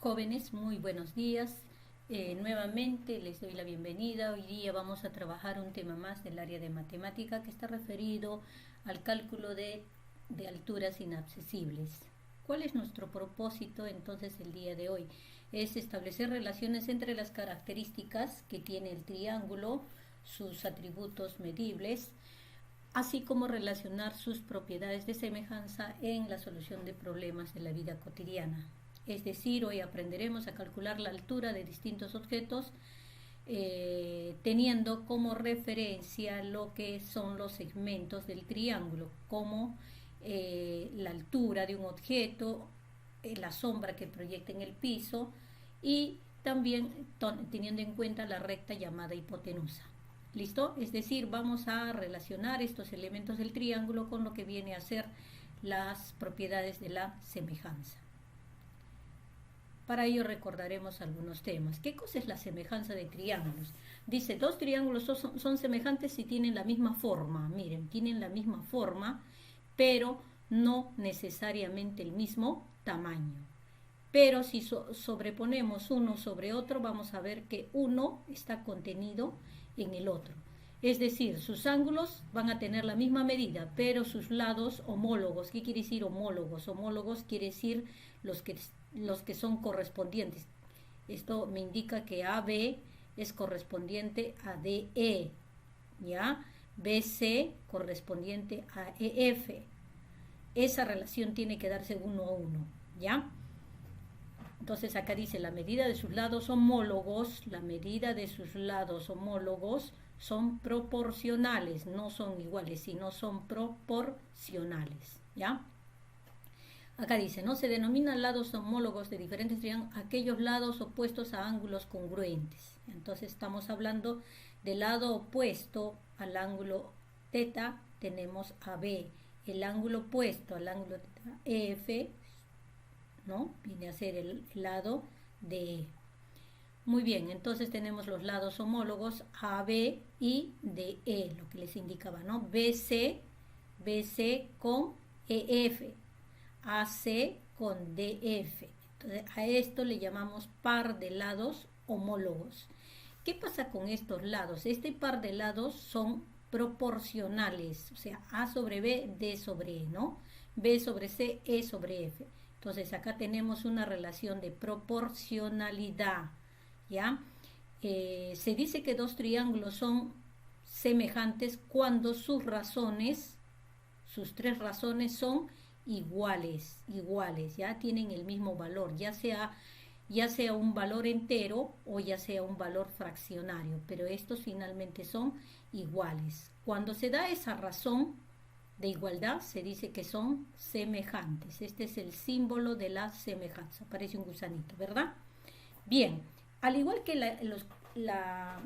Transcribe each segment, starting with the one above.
Jóvenes, muy buenos días. Nuevamente les doy la bienvenida. Hoy día vamos a trabajar un tema más del área de matemática que está referido al cálculo de alturas inaccesibles. ¿Cuál es nuestro propósito entonces el día de hoy? Es establecer relaciones entre las características que tiene el triángulo, sus atributos medibles, así como relacionar sus propiedades de semejanza en la solución de problemas de la vida cotidiana. Es decir, hoy aprenderemos a calcular la altura de distintos objetos teniendo como referencia lo que son los segmentos del triángulo, como la altura de un objeto, la sombra que proyecta en el piso y también teniendo en cuenta la recta llamada hipotenusa. ¿Listo? Es decir, vamos a relacionar estos elementos del triángulo con lo que viene a ser las propiedades de la semejanza. Para ello recordaremos algunos temas. ¿Qué cosa es la semejanza de triángulos? Dice, dos triángulos son semejantes si tienen la misma forma. Miren, tienen la misma forma, pero no necesariamente el mismo tamaño. Pero si sobreponemos uno sobre otro, vamos a ver que uno está contenido en el otro. Es decir, sus ángulos van a tener la misma medida, pero sus lados homólogos. ¿Qué quiere decir homólogos? Homólogos quiere decir los que son correspondientes. Esto me indica que AB es correspondiente a DE, ¿ya? BC correspondiente a EF. Esa relación tiene que darse uno a uno, ¿ya? Entonces acá dice la medida de sus lados homólogos, la medida de sus lados homólogos son proporcionales, no son iguales, sino son proporcionales, ¿ya? Acá dice, ¿no? Se denominan lados homólogos de diferentes triángulos aquellos lados opuestos a ángulos congruentes. Entonces estamos hablando del lado opuesto al ángulo θ, tenemos AB. El ángulo opuesto al ángulo θ, EF, ¿no? Viene a ser el lado de... Muy bien, entonces tenemos los lados homólogos AB y DE, lo que les indicaba, ¿no? BC con EF, AC con DF. Entonces, a esto le llamamos par de lados homólogos. ¿Qué pasa con estos lados? Este par de lados son proporcionales, o sea, A sobre B, D sobre E, ¿no? B sobre C, E sobre F. Entonces, acá tenemos una relación de proporcionalidad, ¿ya? Se dice que dos triángulos son semejantes cuando sus tres razones son iguales, ya tienen el mismo valor, ya sea un valor entero o ya sea un valor fraccionario, pero estos finalmente son iguales. Cuando se da esa razón de igualdad, se dice que son semejantes. Este es el símbolo de la semejanza, parece un gusanito, ¿verdad? Bien, al igual que la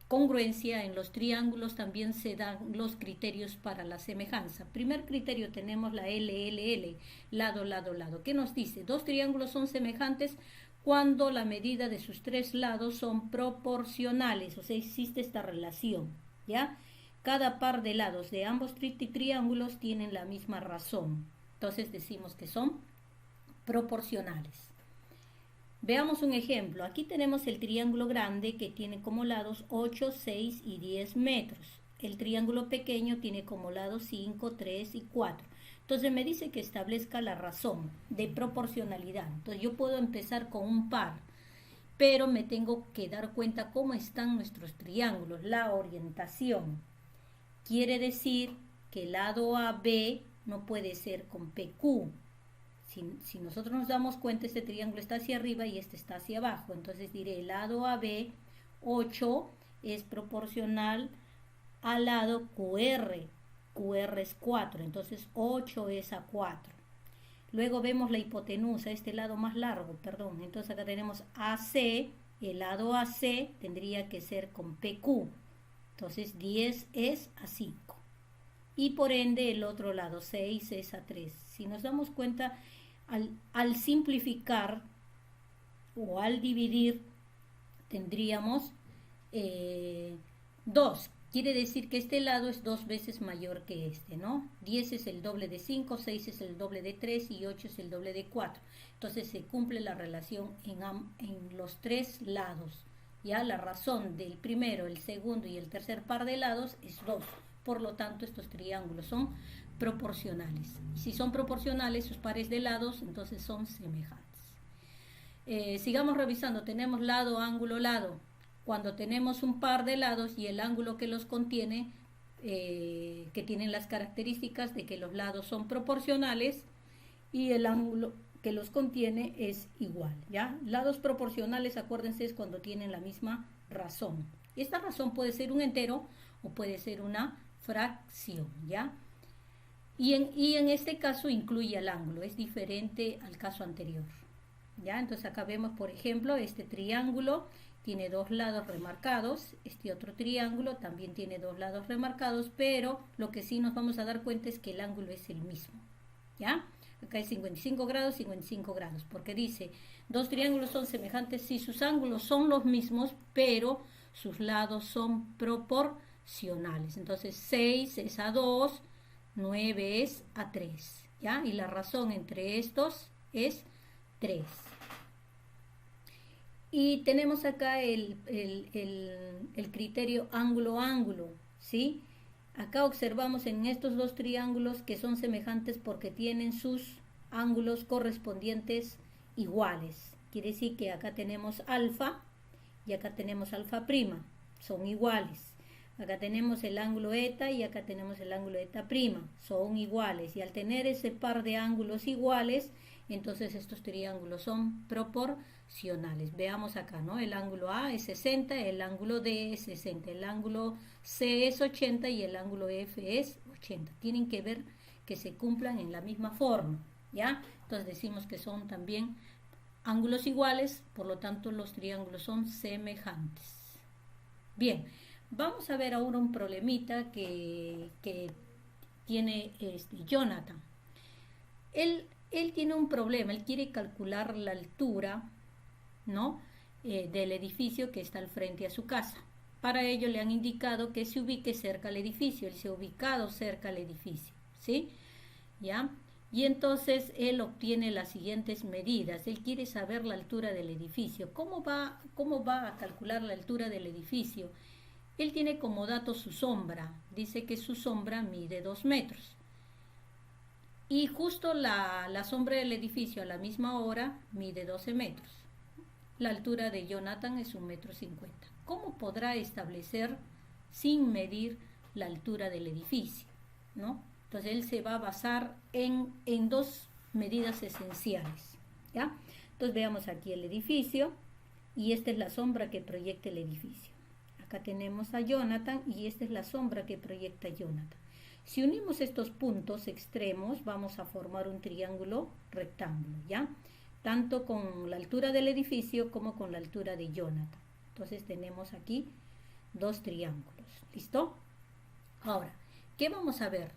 congruencia en los triángulos, también se dan los criterios para la semejanza. Primer criterio tenemos la LLL, lado, lado, lado. ¿Qué nos dice? Dos triángulos son semejantes cuando la medida de sus tres lados son proporcionales, o sea, existe esta relación, ¿ya? Cada par de lados de ambos triángulos tienen la misma razón. Entonces decimos que son proporcionales. Veamos un ejemplo. Aquí tenemos el triángulo grande que tiene como lados 8, 6 y 10 metros. El triángulo pequeño tiene como lados 5, 3 y 4. Entonces me dice que establezca la razón de proporcionalidad. Entonces yo puedo empezar con un par, pero me tengo que dar cuenta cómo están nuestros triángulos, la orientación. Quiere decir que el lado AB no puede ser con PQ. Si nosotros nos damos cuenta, este triángulo está hacia arriba y este está hacia abajo. Entonces diré, el lado AB, 8, es proporcional al lado QR. QR es 4, entonces 8 es a 4. Luego vemos la hipotenusa, este lado más largo, perdón. Entonces acá tenemos AC, el lado AC tendría que ser con PQ. Entonces 10 es a 5. Y por ende el otro lado, 6 es a 3. Si nos damos cuenta, al simplificar o al dividir, tendríamos 2. quiere decir que este lado es 2 veces mayor que este, ¿no? 10 es el doble de 5, 6 es el doble de 3 y 8 es el doble de 4. Entonces se cumple la relación en los tres lados. Ya la razón del primero, el segundo y el tercer par de lados es 2. Por lo tanto, estos triángulos son proporcionales. Y si son proporcionales, sus pares de lados, entonces son semejantes. Sigamos revisando. Tenemos lado, ángulo, lado. Cuando tenemos un par de lados y el ángulo que los contiene, que tienen las características de que los lados son proporcionales y el ángulo que los contiene es igual, ¿ya? Lados proporcionales, acuérdense, es cuando tienen la misma razón. Esta razón puede ser un entero o puede ser una fracción, ¿ya? Y en este caso incluye el ángulo, es diferente al caso anterior, ¿ya? Entonces acá vemos, por ejemplo, este triángulo tiene dos lados remarcados, este otro triángulo también tiene dos lados remarcados, pero lo que sí nos vamos a dar cuenta es que el ángulo es el mismo, ¿ya? Acá hay 55 grados, 55 grados, porque dice, dos triángulos son semejantes si sus ángulos son los mismos, pero sus lados son proporcionales. Entonces 6 es a 2, 9 es a 3, ¿ya? Y la razón entre estos es 3. Y tenemos acá el criterio ángulo-ángulo, ¿sí? Acá observamos en estos dos triángulos que son semejantes porque tienen sus ángulos correspondientes iguales. Quiere decir que acá tenemos alfa y acá tenemos alfa prima, son iguales. Acá tenemos el ángulo eta y acá tenemos el ángulo eta prima, son iguales. Y al tener ese par de ángulos iguales, entonces estos triángulos son proporcionales. Veamos acá, ¿no? El ángulo A es 60, el ángulo D es 60, el ángulo C es 80 y el ángulo F es 80. Tienen que ver que se cumplan en la misma forma, ¿ya? Entonces decimos que son también ángulos iguales, por lo tanto los triángulos son semejantes. Bien, vamos a ver ahora un problemita que tiene Jonathan. Él tiene un problema, él quiere calcular la altura, ¿no? Del edificio que está al frente a su casa. Para ello le han indicado que se ubique cerca al edificio, él se ha ubicado cerca al edificio, ¿sí? ¿Ya? Y entonces él obtiene las siguientes medidas, él quiere saber la altura del edificio. ¿Cómo va a calcular la altura del edificio? Él tiene como dato su sombra, dice que su sombra mide 2 metros. Y justo la sombra del edificio a la misma hora mide 12 metros. La altura de Jonathan es 1,50 metros. ¿Cómo podrá establecer sin medir la altura del edificio, ¿no? Entonces él se va a basar en dos medidas esenciales, ¿ya? Entonces veamos aquí el edificio y esta es la sombra que proyecta el edificio. Acá tenemos a Jonathan y esta es la sombra que proyecta Jonathan. Si unimos estos puntos extremos, vamos a formar un triángulo rectángulo, ¿ya? Tanto con la altura del edificio como con la altura de Jonathan. Entonces tenemos aquí dos triángulos, ¿listo? Ahora, ¿qué vamos a ver?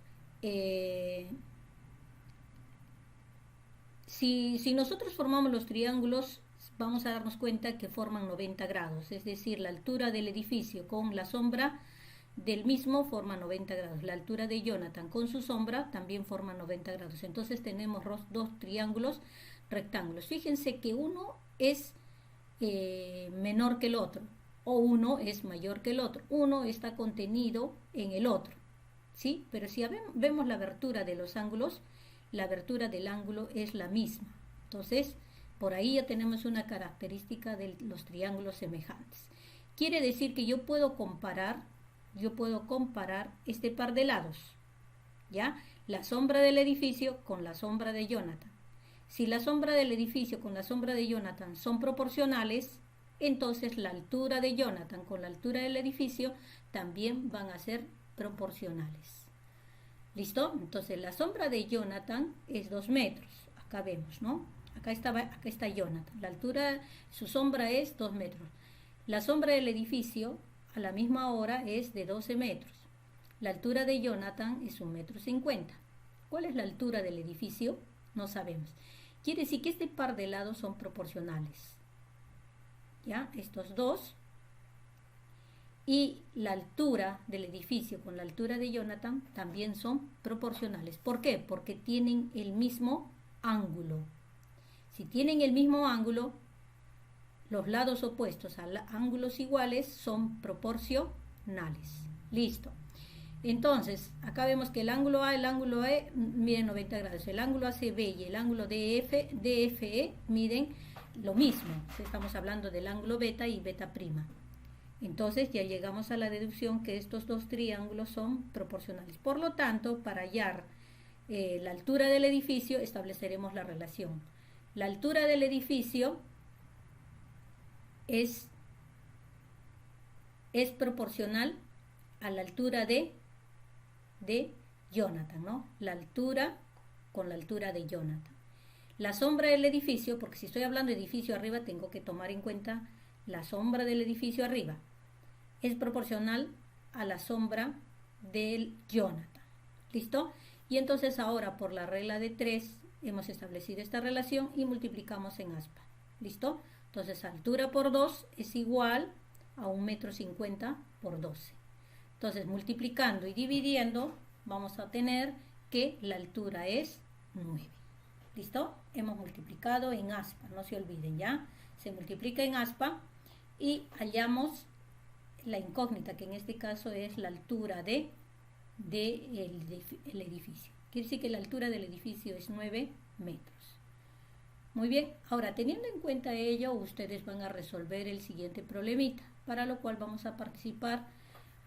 Si nosotros formamos los triángulos, vamos a darnos cuenta que forman 90 grados, es decir, la altura del edificio con la sombra del mismo forma 90 grados. La altura de Jonathan con su sombra también forma 90 grados. Entonces tenemos dos triángulos rectángulos. Fíjense que uno es menor que el otro o uno es mayor que el otro. Uno está contenido en el otro, ¿sí? Pero si vemos la abertura de los ángulos, la abertura del ángulo es la misma. Entonces, por ahí ya tenemos una característica de los triángulos semejantes. Quiere decir que yo puedo comparar este par de lados, ¿ya? La sombra del edificio con la sombra de Jonathan. Si la sombra del edificio con la sombra de Jonathan son proporcionales, entonces la altura de Jonathan con la altura del edificio también van a ser proporcionales. ¿Listo? Entonces la sombra de Jonathan es 2 metros. Acá vemos, ¿no? Acá está Jonathan. La altura, su sombra es 2 metros. La sombra del edificio a la misma hora es de 12 metros. La altura de Jonathan es 1,50 metros. ¿Cuál es la altura del edificio? No sabemos. Quiere decir que este par de lados son proporcionales, ¿ya? Estos dos y la altura del edificio con la altura de Jonathan también son proporcionales. ¿Por qué? Porque tienen el mismo ángulo. Si tienen el mismo ángulo, los lados opuestos a ángulos iguales son proporcionales. Listo. Entonces, acá vemos que el ángulo A, el ángulo E miden 90 grados. El ángulo ACB y el ángulo DFE miden lo mismo. Estamos hablando del ángulo beta y beta prima. Entonces ya llegamos a la deducción que estos dos triángulos son proporcionales. Por lo tanto, para hallar la altura del edificio, estableceremos la relación. La altura del edificio es proporcional a la altura de Jonathan, ¿no? La altura con la altura de Jonathan. La sombra del edificio, porque si estoy hablando de edificio arriba, tengo que tomar en cuenta la sombra del edificio arriba. Es proporcional a la sombra del Jonathan. ¿Listo? Y entonces ahora por la regla de 3 hemos establecido esta relación y multiplicamos en aspa. ¿Listo? Entonces altura por 2 es igual a 1,50 m por 12. Entonces multiplicando y dividiendo vamos a tener que la altura es 9. ¿Listo? Hemos multiplicado en aspa, no se olviden, ¿ya? Se multiplica en aspa y hallamos la incógnita, que en este caso es la altura del edificio. Quiere decir que la altura del edificio es 9 metros. Muy bien, ahora teniendo en cuenta ello, ustedes van a resolver el siguiente problemita, para lo cual vamos a participar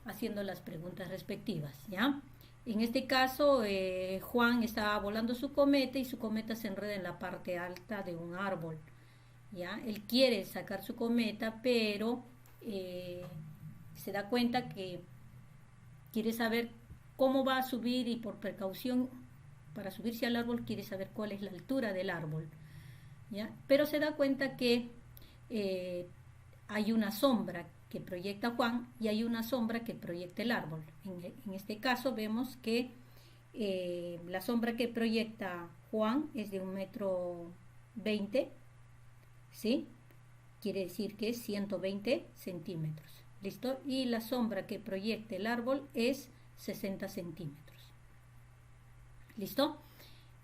haciendo las preguntas respectivas, ¿ya? En este caso, Juan está volando su cometa y su cometa se enreda en la parte alta de un árbol, ¿ya? Él quiere sacar su cometa, pero se da cuenta que quiere saber cómo va a subir y por precaución, para subirse al árbol, quiere saber cuál es la altura del árbol, ¿ya? Pero se da cuenta que hay una sombra que proyecta Juan y hay una sombra que proyecta el árbol. En este caso vemos que la sombra que proyecta Juan es de 1,20 m, ¿sí? Quiere decir que es 120 centímetros. ¿Listo? Y la sombra que proyecta el árbol es 60 centímetros. ¿Listo?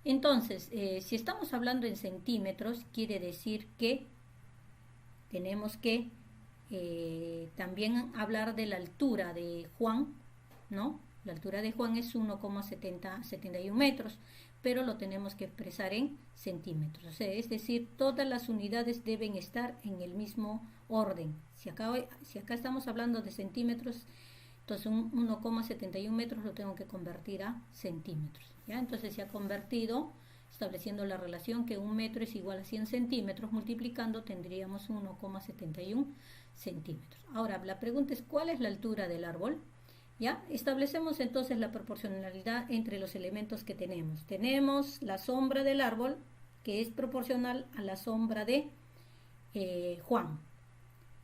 Entonces, si estamos hablando en centímetros, quiere decir que tenemos que también hablar de la altura de Juan, ¿no? La altura de Juan es 1,71 metros, pero lo tenemos que expresar en centímetros. O sea, es decir, todas las unidades deben estar en el mismo orden. Si acá estamos hablando de centímetros, entonces 1,71 metros lo tengo que convertir a centímetros, ¿ya? Entonces se ha convertido, estableciendo la relación que 1 metro es igual a 100 centímetros, multiplicando tendríamos 1,71 centímetros. Ahora, la pregunta es, ¿cuál es la altura del árbol? ¿Ya? Establecemos entonces la proporcionalidad entre los elementos que tenemos. Tenemos la sombra del árbol, que es proporcional a la sombra de Juan.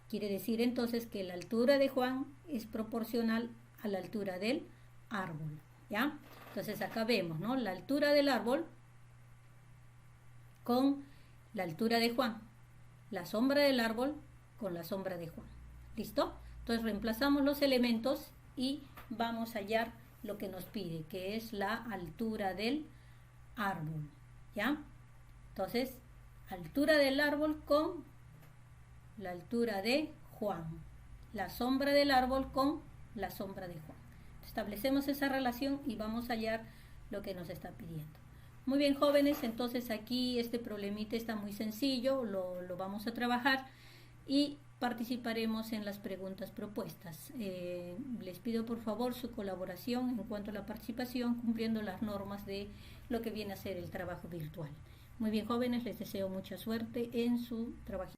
Quiere decir entonces que la altura de Juan es proporcional a la altura del árbol, ¿ya? Entonces acá vemos, ¿no? La altura del árbol con la altura de Juan, la sombra del árbol con la sombra de Juan. ¿Listo? Entonces reemplazamos los elementos y vamos a hallar lo que nos pide, que es la altura del árbol, ¿ya? Entonces, altura del árbol con la altura de Juan, la sombra del árbol con la sombra de Juan. Establecemos esa relación y vamos a hallar lo que nos está pidiendo. Muy bien, jóvenes, entonces aquí este problemita está muy sencillo, lo vamos a trabajar y participaremos en las preguntas propuestas. Les pido por favor su colaboración en cuanto a la participación, cumpliendo las normas de lo que viene a ser el trabajo virtual. Muy bien, jóvenes, les deseo mucha suerte en su trabajo.